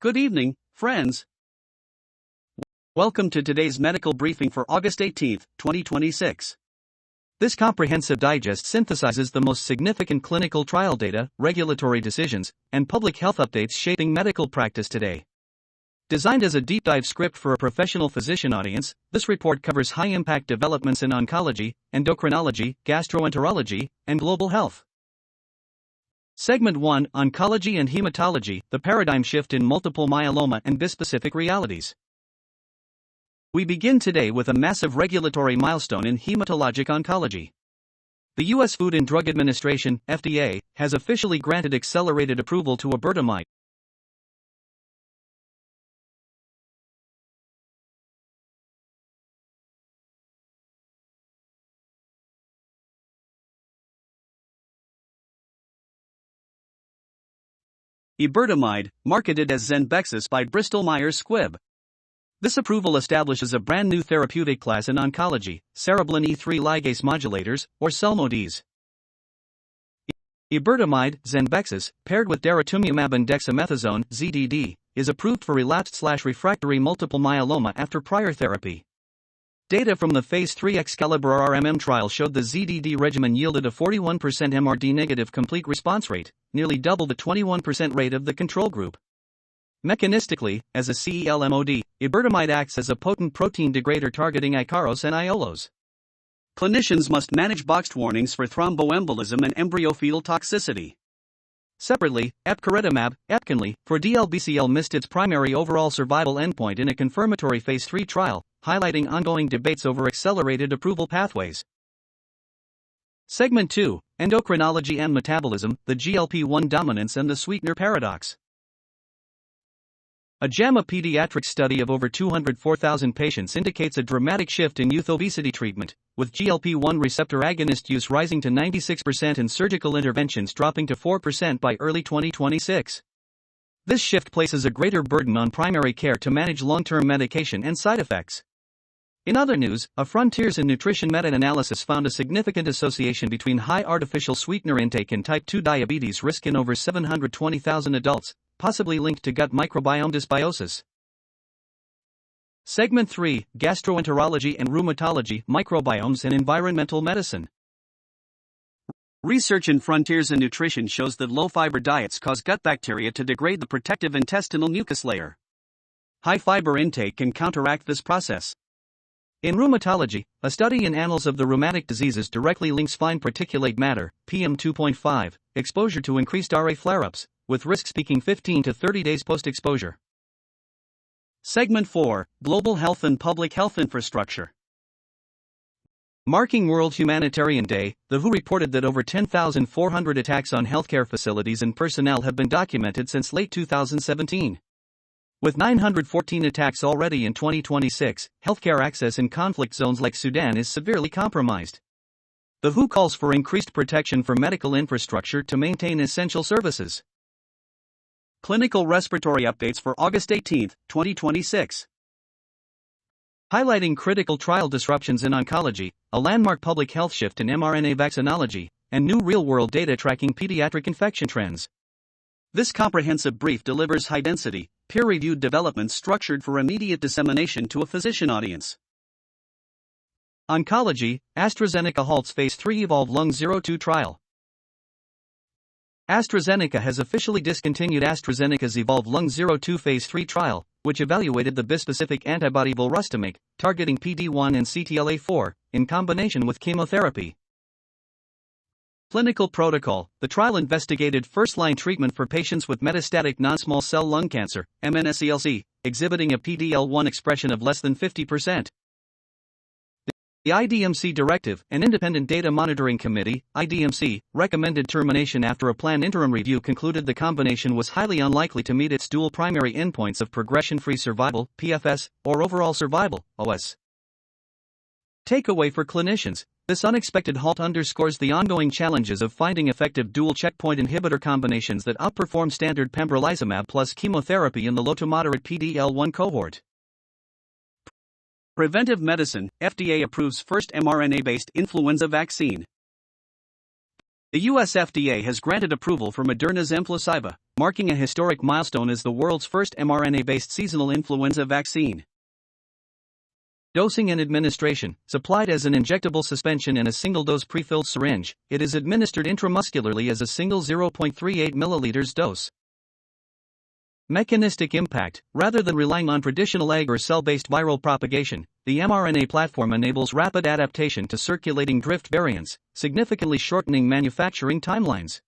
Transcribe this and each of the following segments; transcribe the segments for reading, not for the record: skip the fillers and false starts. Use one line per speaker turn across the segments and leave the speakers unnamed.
Good evening, friends. Welcome to today's medical briefing for August 18, 2026. This comprehensive digest synthesizes the most significant clinical trial data, regulatory decisions, and public health updates shaping medical practice today. Designed as a deep dive script for a professional physician audience, this report covers high-impact developments in oncology, endocrinology, gastroenterology, and global health. Segment 1: Oncology and Hematology, the paradigm shift in multiple myeloma and bispecific realities. We begin today with a massive regulatory milestone in hematologic oncology. The U.S. Food and Drug Administration, FDA, has officially granted accelerated approval to iberdomide, marketed as Zenbexis by Bristol Myers Squibb. This approval establishes a brand new therapeutic class in oncology, cereblin E3 ligase modulators, or CELMoDs. Iberdomide, Zenbexis, paired with daratumumab and dexamethasone, ZDD, is approved for relapsed/refractory multiple myeloma after prior therapy. Data from the Phase 3 Excalibur RRMM trial showed the ZDD regimen yielded a 41% MRD negative complete response rate, nearly double the 21% rate of the control group. Mechanistically, as a CELMoD, iberdomide acts as a potent protein degrader targeting Ikaros and Iolos. Clinicians must manage boxed warnings for thromboembolism and embryo-fetal toxicity. Separately, epcoritamab, Epkinly, for DLBCL missed its primary overall survival endpoint in a confirmatory Phase 3 trial, highlighting ongoing debates over accelerated approval pathways. Segment 2: Endocrinology and Metabolism, the GLP-1 dominance and the sweetener paradox. A JAMA pediatric study of over 204,000 patients indicates a dramatic shift in youth obesity treatment, with GLP-1 receptor agonist use rising to 96% and surgical interventions dropping to 4% by early 2026. This shift places a greater burden on primary care to manage long-term medication and side effects. In other news, a Frontiers in Nutrition meta-analysis found a significant association between high artificial sweetener intake and type 2 diabetes risk in over 720,000 adults, possibly linked to gut microbiome dysbiosis. Segment 3: Gastroenterology and Rheumatology, Microbiomes and Environmental Medicine. Research in Frontiers in Nutrition shows that low-fiber diets cause gut bacteria to degrade the protective intestinal mucus layer. High-fiber intake can counteract this process. In rheumatology, a study in Annals of the Rheumatic Diseases directly links fine particulate matter, PM2.5, exposure to increased RA flare-ups, with risks peaking 15 to 30 days post-exposure. Segment 4: Global Health and Public Health Infrastructure. Marking World Humanitarian Day, the WHO reported that over 10,400 attacks on healthcare facilities and personnel have been documented since late 2017. With 914 attacks already in 2026, healthcare access in conflict zones like Sudan is severely compromised. The WHO calls for increased protection for medical infrastructure to maintain essential services. Clinical respiratory updates for August 18, 2026. Highlighting critical trial disruptions in oncology, a landmark public health shift in mRNA vaccinology, and new real-world data tracking pediatric infection trends. This comprehensive brief delivers high-density, peer-reviewed developments structured for immediate dissemination to a physician audience. Oncology: AstraZeneca halts Phase 3 EVOLVE-Lung-02 trial. AstraZeneca has officially discontinued AstraZeneca's EVOLVE-Lung-02 Phase 3 trial, which evaluated the bispecific antibody volrustomig, targeting PD-1 and CTLA-4, in combination with chemotherapy. Clinical protocol: the trial investigated first-line treatment for patients with metastatic non-small cell lung cancer, MNSCLC, exhibiting a PD-L1 expression of less than 50%. The IDMC directive, an independent data monitoring committee, IDMC, recommended termination after a planned interim review concluded the combination was highly unlikely to meet its dual primary endpoints of progression-free survival, PFS, or overall survival, OS. Takeaway for clinicians: this unexpected halt underscores the ongoing challenges of finding effective dual checkpoint inhibitor combinations that outperform standard pembrolizumab plus chemotherapy in the low to moderate PD-L1 cohort. Preventive medicine: FDA approves first mRNA-based influenza vaccine. The US FDA has granted approval for Moderna's Emflacibah, marking a historic milestone as the world's first mRNA-based seasonal influenza vaccine. Dosing and administration. Supplied as an injectable suspension in a single-dose prefilled syringe, it is administered intramuscularly as a single 0.38 milliliters dose. Mechanistic impact. Rather than relying on traditional egg or cell-based viral propagation, the mRNA platform enables rapid adaptation to circulating drift variants, significantly shortening manufacturing timelines.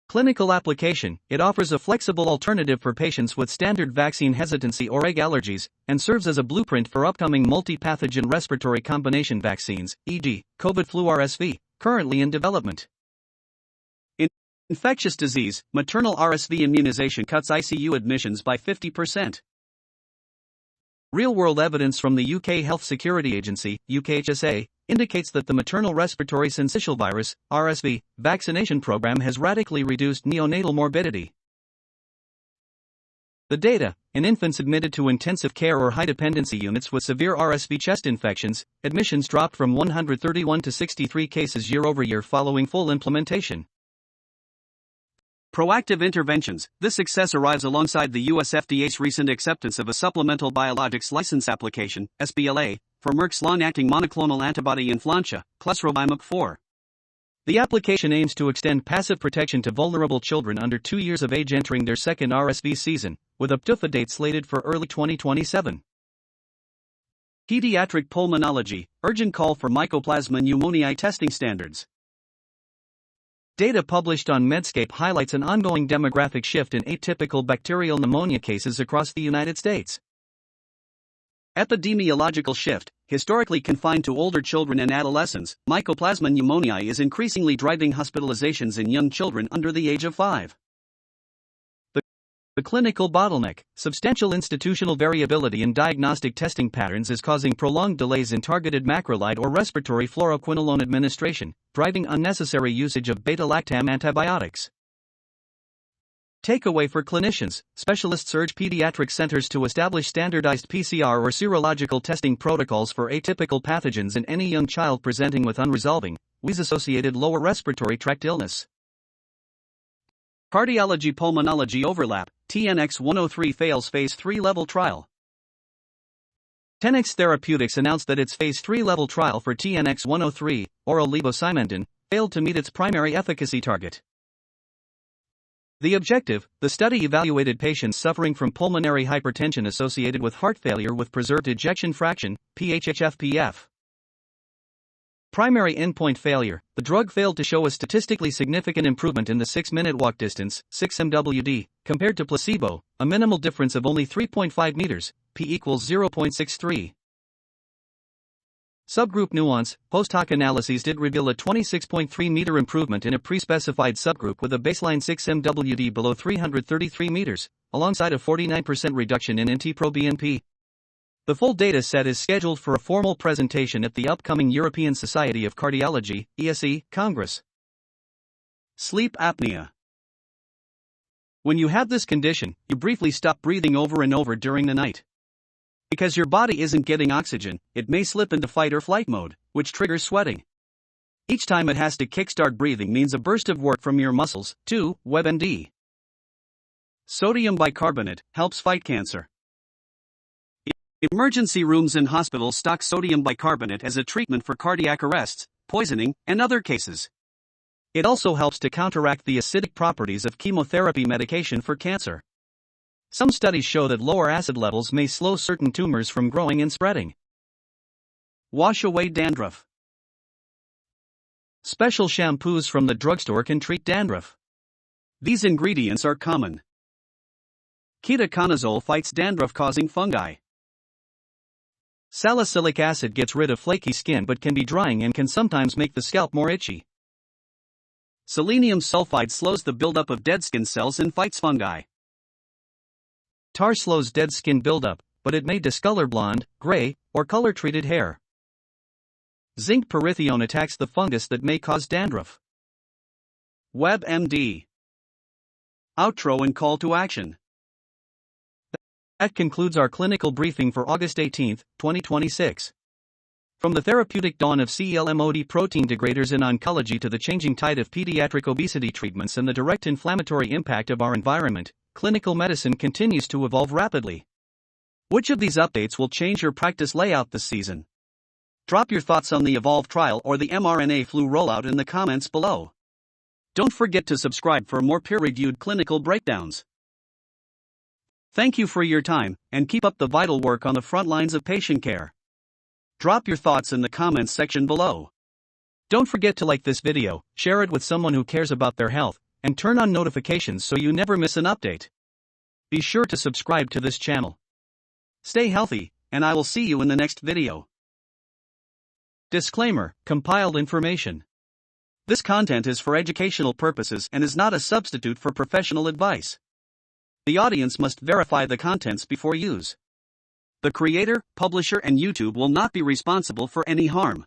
Clinical application. It offers a flexible alternative for patients with standard vaccine hesitancy or egg allergies, and serves as a blueprint for upcoming multi-pathogen respiratory combination vaccines, e.g., COVID flu RSV, currently in development. Infectious disease. Maternal RSV immunization cuts ICU admissions by 50%. Real-world evidence from the UK Health Security Agency, UKHSA, indicates that the maternal respiratory syncytial virus, RSV, vaccination program has radically reduced neonatal morbidity. The data: in infants admitted to intensive care or high-dependency units with severe RSV chest infections, admissions dropped from 131 to 63 cases year-over-year following full implementation. Proactive interventions. This success arrives alongside the US FDA's recent acceptance of a supplemental biologics license application, SBLA, for Merck's long-acting monoclonal antibody influenza, clesrovimab 4. The application aims to extend passive protection to vulnerable children under 2 years of age entering their second RSV season, with a PDUFA date slated for early 2027. Pediatric pulmonology. Urgent call for Mycoplasma pneumoniae testing standards. Data published on Medscape highlights an ongoing demographic shift in atypical bacterial pneumonia cases across the United States. Epidemiological shift. Historically confined to older children and adolescents, Mycoplasma pneumoniae is increasingly driving hospitalizations in young children under the age of 5. The clinical bottleneck. Substantial institutional variability in diagnostic testing patterns is causing prolonged delays in targeted macrolide or respiratory fluoroquinolone administration, driving unnecessary usage of beta-lactam antibiotics. Takeaway for clinicians. Specialists urge pediatric centers to establish standardized PCR or serological testing protocols for atypical pathogens in any young child presenting with unresolving, wheeze-associated lower respiratory tract illness. Cardiology pulmonology overlap. TNX-103 fails Phase 3 level trial. Tenex Therapeutics announced that its Phase 3 level trial for TNX-103, oral levosimendan, failed to meet its primary efficacy target. The objective: the study evaluated patients suffering from pulmonary hypertension associated with heart failure with preserved ejection fraction, PH-HFpF. Primary endpoint failure: the drug failed to show a statistically significant improvement in the 6-minute walk distance, 6 mWd, compared to placebo, a minimal difference of only 3.5 meters, p equals 0.63. Subgroup nuance: post-hoc analyses did reveal a 26.3 meter improvement in a pre-specified subgroup with a baseline 6 mWd below 333 meters, alongside a 49% reduction in NT-proBNP. The full data set is scheduled for a formal presentation at the upcoming European Society of Cardiology, ESC, Congress. Sleep apnea. When you have this condition, you briefly stop breathing over and over during the night. Because your body isn't getting oxygen, it may slip into fight or flight mode, which triggers sweating. Each time it has to kickstart breathing means a burst of work from your muscles, too. WebMD. Sodium bicarbonate helps fight cancer. Emergency rooms in hospitals stock sodium bicarbonate as a treatment for cardiac arrests, poisoning, and other cases. It also helps to counteract the acidic properties of chemotherapy medication for cancer. Some studies show that lower acid levels may slow certain tumors from growing and spreading. Wash away dandruff. Special shampoos from the drugstore can treat dandruff. These ingredients are common. Ketoconazole fights dandruff-causing fungi. Salicylic acid gets rid of flaky skin but can be drying and can sometimes make the scalp more itchy. Selenium sulfide slows the buildup of dead skin cells and fights fungi. Tar slows dead skin buildup, but it may discolor blonde, gray, or color-treated hair. Zinc perithione attacks the fungus that may cause dandruff. WebMD. Outro and call to action. That concludes our clinical briefing for August 18, 2026. From the therapeutic dawn of CELMoD protein degraders in oncology to the changing tide of pediatric obesity treatments and the direct inflammatory impact of our environment, clinical medicine continues to evolve rapidly. Which of these updates will change your practice layout this season? Drop your thoughts on the Evolve trial or the mRNA flu rollout in the comments below. Don't forget to subscribe for more peer-reviewed clinical breakdowns. Thank you for your time, and keep up the vital work on the front lines of patient care. Drop your thoughts in the comments section below. Don't forget to like this video, share it with someone who cares about their health, and turn on notifications so you never miss an update. Be sure to subscribe to this channel. Stay healthy, and I will see you in the next video. Disclaimer: compiled information. This content is for educational purposes and is not a substitute for professional advice. The audience must verify the contents before use. The creator, publisher, and YouTube will not be responsible for any harm.